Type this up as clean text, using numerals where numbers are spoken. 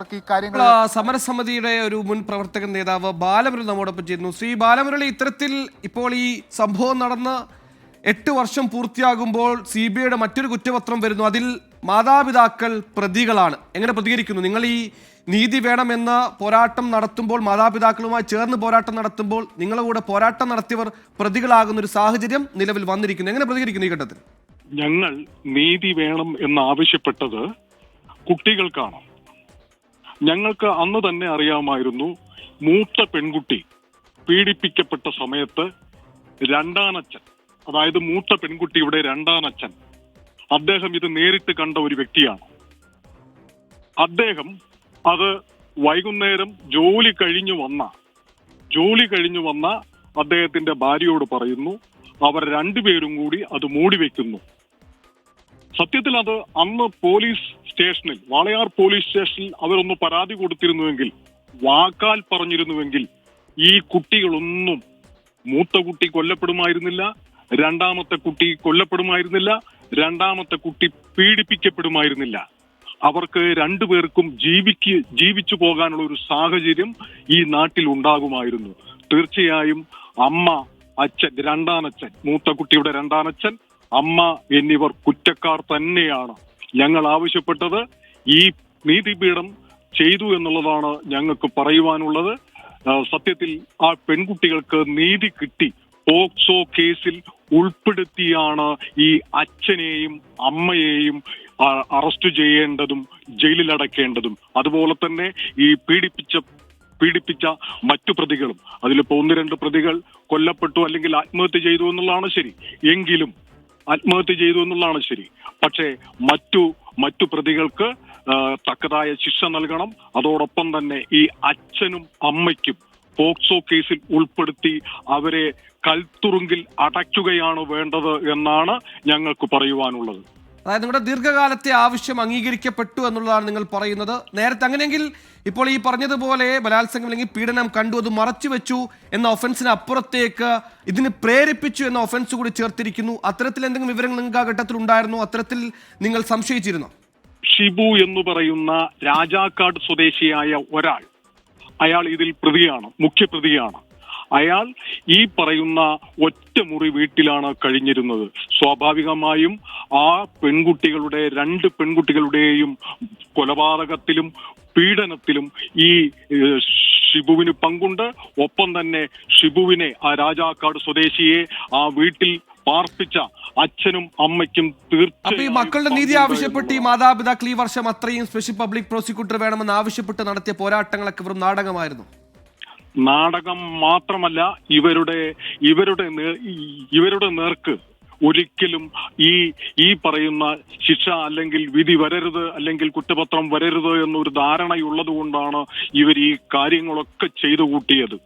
ഈ കാര്യങ്ങൾ സമരസമിതിയുടെ ഒരു മുൻ പ്രവർത്തക നേതാവ് ബാലമുരളി നമ്മോടൊപ്പം ചേരുന്നു. ശ്രീ ബാലമുരളി, ഇത്തരത്തിൽ ഇപ്പോൾ ഈ സംഭവം നടന്ന് 8 വർഷം പൂർത്തിയാകുമ്പോൾ CBIയുടെ മറ്റൊരു കുറ്റപത്രം വരുന്നു. അതിൽ മാതാപിതാക്കൾ പ്രതികളാണ്. എങ്ങനെ പ്രതികരിക്കുന്നു? നിങ്ങൾ ഈ നീതി വേണമെന്ന പോരാട്ടം നടത്തുമ്പോൾ, മാതാപിതാക്കളുമായി ചേർന്ന് പോരാട്ടം നടത്തുമ്പോൾ നിങ്ങളുടെ കൂടെ പോരാട്ടം നടത്തിയവർ പ്രതികളാകുന്ന ഒരു സാഹചര്യം നിലവിൽ വന്നിരിക്കുന്നു. എങ്ങനെ പ്രതികരിക്കുന്നു ഈ ഘട്ടത്തിൽ? ഞങ്ങൾ നീതി വേണം എന്നാവശ്യപ്പെട്ടത് കുട്ടികൾക്കാണ്. ഞങ്ങൾക്ക് അന്ന് തന്നെ അറിയാമായിരുന്നു, മൂത്ത പെൺകുട്ടി പീഡിപ്പിക്കപ്പെട്ട സമയത്ത് രണ്ടാനച്ഛൻ, അതായത് മൂത്ത പെൺകുട്ടിയുടെ രണ്ടാനച്ഛൻ, അദ്ദേഹം ഇത് നേരിട്ട് കണ്ട ഒരു വ്യക്തിയാണ്. അദ്ദേഹം അത് വൈകുന്നേരം ജോലി കഴിഞ്ഞു വന്ന അദ്ദേഹത്തിന്റെ ഭാര്യയോട് പറയുന്നു. അവർ രണ്ടുപേരും കൂടി അത് മൂടിവെക്കുന്നു. സത്യത്തിൽ അത് അന്ന് പോലീസ് സ്റ്റേഷനിൽ, വാളയാർ പോലീസ് സ്റ്റേഷനിൽ അവരൊന്ന് പരാതി കൊടുത്തിരുന്നുവെങ്കിൽ, വാക്കാൽ പറഞ്ഞിരുന്നുവെങ്കിൽ ഈ കുട്ടികളൊന്നും, മൂത്ത കുട്ടി കൊല്ലപ്പെടുമായിരുന്നില്ല, രണ്ടാമത്തെ കുട്ടി കൊല്ലപ്പെടുമായിരുന്നില്ല, രണ്ടാമത്തെ കുട്ടി പീഡിപ്പിക്കപ്പെടുമായിരുന്നില്ല. അവർക്ക് രണ്ടുപേർക്കും ജീവിച്ചു പോകാനുള്ള ഒരു സാഹചര്യം ഈ നാട്ടിൽ ഉണ്ടാകുമായിരുന്നു. തീർച്ചയായും അമ്മ, അച്ഛൻ, രണ്ടാനച്ഛൻ, മൂത്ത കുട്ടിയുടെ രണ്ടാനച്ഛൻ, അമ്മ എന്നിവർ കുറ്റക്കാർ തന്നെയാണ്. ഞങ്ങൾ ആവശ്യപ്പെട്ടത് ഈ നീതിപീഠം ചെയ്തു എന്നുള്ളതാണ് ഞങ്ങൾക്ക് പറയുവാനുള്ളത്. സത്യത്തിൽ ആ പെൺകുട്ടികൾക്ക് നീതി കിട്ടി. പോക്സോ കേസിൽ ഉൾപ്പെടുത്തിയാണ് ഈ അച്ഛനെയും അമ്മയെയും അറസ്റ്റ് ചെയ്യേണ്ടതും ജയിലിലടക്കേണ്ടതും. അതുപോലെ തന്നെ ഈ പീഡിപ്പിച്ച മറ്റു പ്രതികളും, അതിലിപ്പോ 1-2 പ്രതികൾ കൊല്ലപ്പെട്ടു അല്ലെങ്കിൽ ആത്മഹത്യ ചെയ്തു എന്നുള്ളതാണ് ശരി. എങ്കിലും ആത്മഹത്യ ചെയ്തു എന്നുള്ളതാണ് ശരി. പക്ഷേ മറ്റു പ്രതികൾക്ക് തക്കതായ ശിക്ഷ നൽകണം. അതോടൊപ്പം തന്നെ ഈ അച്ഛനും അമ്മയ്ക്കും പോക്സോ കേസിൽ ഉൾപ്പെടുത്തി അവരെ കൽത്തുറുങ്കിൽ അടയ്ക്കുകയാണ് വേണ്ടത് എന്നാണ് ഞങ്ങൾക്ക് പറയുവാനുള്ളത്. അതായത് നിങ്ങളുടെ ദീർഘകാലത്തെ ആവശ്യം അംഗീകരിക്കപ്പെട്ടു എന്നുള്ളതാണ് നിങ്ങൾ പറയുന്നത്. നേരത്തെ അങ്ങനെയെങ്കിൽ ഇപ്പോൾ ഈ പറഞ്ഞതുപോലെ ബലാത്സംഗം അല്ലെങ്കിൽ പീഡനം കണ്ടു, അത് മറച്ചുവെച്ചു എന്ന ഒഫൻസിന് അപ്പുറത്തേക്ക് ഇതിന് പ്രേരിപ്പിച്ചു എന്ന ഒഫൻസ് കൂടി ചേർത്തിരിക്കുന്നു. അത്തരത്തിൽ എന്തെങ്കിലും വിവരങ്ങൾ നിങ്ങൾക്ക് ആ ഘട്ടത്തിൽ ഉണ്ടായിരുന്നോ? അത്തരത്തിൽ നിങ്ങൾ സംശയിച്ചിരുന്നോ? ഷിബു എന്ന് പറയുന്ന രാജാക്കാട് സ്വദേശിയായ ഒരാൾ, അയാൾ ഇതിൽ പ്രതിയാണ്, മുഖ്യപ്രതിയാണ്. അയാൾ ഈ പറയുന്ന ഒറ്റമുറി വീട്ടിലാണ് കഴിഞ്ഞിരുന്നത്. സ്വാഭാവികമായും ആ പെൺകുട്ടികളുടെ, 2 പെൺകുട്ടികളുടെയും കൊലപാതകത്തിലും പീഡനത്തിലും ഈ ഷിബുവിന് പങ്കുണ്ട്. ഒപ്പം തന്നെ ഷിബുവിനെ, ആ രാജാക്കാട് സ്വദേശിയെ ആ വീട്ടിൽ പാർപ്പിച്ച അച്ഛനും അമ്മയ്ക്കും തീർച്ചയായും ഈ മക്കളുടെ നീതി ആവശ്യപ്പെട്ട് ഈ മാതാപിതാക്കൾ ഈ വർഷം അത്രയും സ്പെഷ്യൽ പബ്ലിക് പ്രോസിക്യൂട്ടർ വേണമെന്ന് ആവശ്യപ്പെട്ട് നടത്തിയ പോരാട്ടങ്ങളൊക്കെ വെറും നാടകമായിരുന്നു. നാടകം മാത്രമല്ല, ഇവരുടെ നേർക്ക് ഒരിക്കലും ഈ പറയുന്ന ശിക്ഷ അല്ലെങ്കിൽ വിധി വരരുത്, അല്ലെങ്കിൽ കുറ്റപത്രം വരരുത് എന്നൊരു ധാരണയുള്ളത് കൊണ്ടാണ് ഇവർ ഈ കാര്യങ്ങളൊക്കെ ചെയ്തു കൂട്ടിയത്.